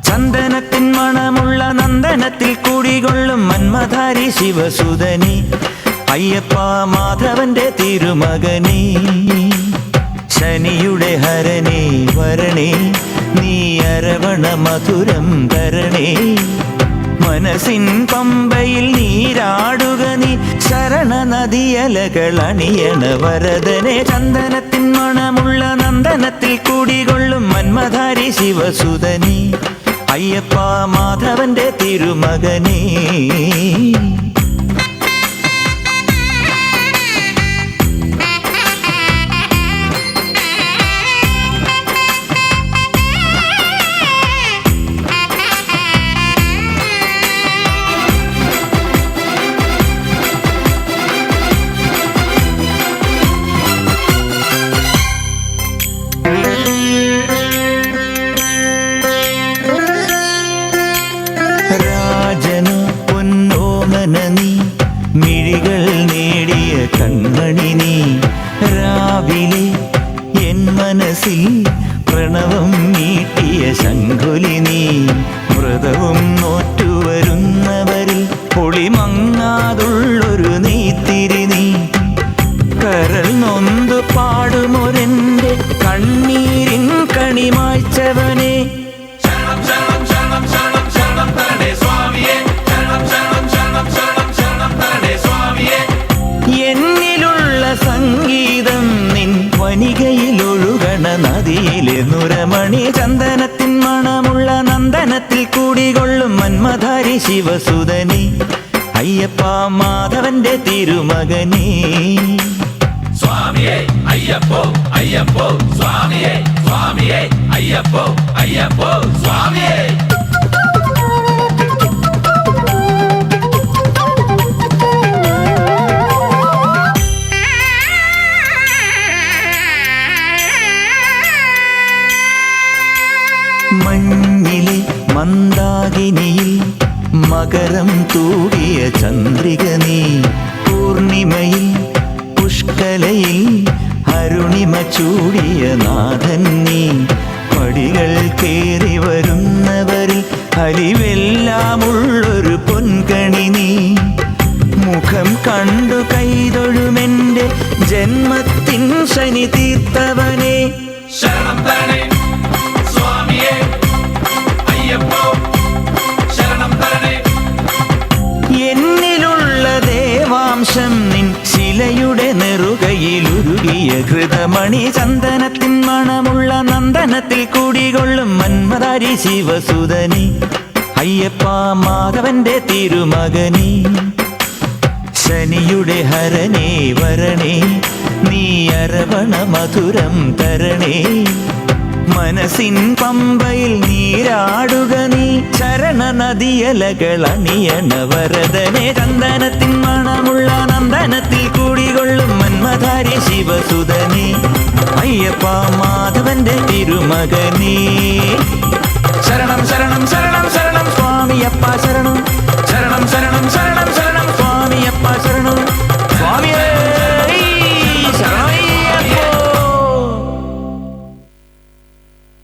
ചന്ദനത്തിൻ മണമുള്ള നന്ദനത്തിൽ കുടികൊള്ളും മന്മധാരി ശിവസുതനി അയ്യപ്പ മാധവന്റെ തിരുമകനേ. ശനിയുടെ ഹരനേ വരണേ, നീ അരവണ മധുരം തരണേ. മനസ്സിൻ പമ്പയിൽ നീരാടുക നീ, ശരണ നദിയലകൾ അണിയണ വരദനെ. ചന്ദനത്തിൻ മണമുള്ള നന്ദനത്തിൽ കുടികൊള്ളും മന്മധാരി ശിവസുതനി അയ്യപ്പ മാധവന്റെ തിരുമകനേ. രാജനു പൊന്നോമന നീ, മിഴികൾ നേടിയ കൺമണി നീ. രാവിലെ എൻ മനസ്സിൽ പ്രണവം നീട്ടിയ ശംഖുലി നീ. വ്രതവും നോറ്റുവരുന്നവരിൽ പൊളിമങ്ങാതുള്ളൊരു നീത്തിരി നീ. കരൾ നൊന്തു പാടുമൊരെൻ്റെ കണ്ണീരിൻ കണിമായ്ച്ചവനെ. എന്നിലുള്ള സംഗീതം നിൻ വനികയിലൊഴുകണ നദിയിലെ നുരമണി. ചന്ദനത്തിൻ മണമുള്ള നന്ദനത്തിൽ കൂടികൊള്ളും മന്മധാരി ശിവസുതനി അയ്യപ്പ മാധവന്റെ തിരുമകനേ. സ്വാമിയേ അയ്യപ്പോ അയ്യപ്പോ സ്വാമിയേ, സ്വാമിയേ അയ്യപ്പോ അയ്യപ്പോ സ്വാമിയേ. മഞ്ഞിലെ മന്ദാകിനിയിൽ മകരം തൂടിയ ചന്ദ്രിക നീ. പൂർണിമയിൽ പുഷ്കലയിൽ അരുണിമ ചൂടിയ നാഥൻ നീ. പടികൾ കേറി വരുന്നവരിൽ അലിവെല്ലാമുള്ളൊരു പൊൻകണി നീ. മുഖം കണ്ടു കൈതൊഴുമെൻ്റെ ജന്മത്തിൻ ശനി തീർത്തവനെ. ശരണം തരണേ സ്വാമിയേ അയ്യപ്പോ, ശരണം തരണേ. എന്നിലുള്ള ദേവാംശം നിൻ ശിലയുടെ നെറുകയിലുരുകിയ ഹൃദമണി. ചന്ദനത്തിൻ മണമുള്ള നന്ദനത്തിൽ കൂടികൊള്ളും മന്മധാരി ശിവസുതനി അയ്യപ്പ മാധവന്റെ തിരുമകനേ. ശനിയുടെ ഹരനേ വരണേ, നീ അരവണ മധുരം തരണേ. മനസ്സിൻ പമ്പയിൽ നീരാടുക നീ, ശരണ നദിയലകൾ അണിയണ വരദനെ. ചന്ദനത്തിൻ മണമുള്ള നന്ദനത്തിൽ കൂടികൊള്ളും മന്മധാരി ശിവസുതനി അയ്യപ്പ മാധവന്റെ തിരുമകനേ. ശരണം ശരണം ശരണം ശരണം സ്വാമിയപ്പ ശരണം.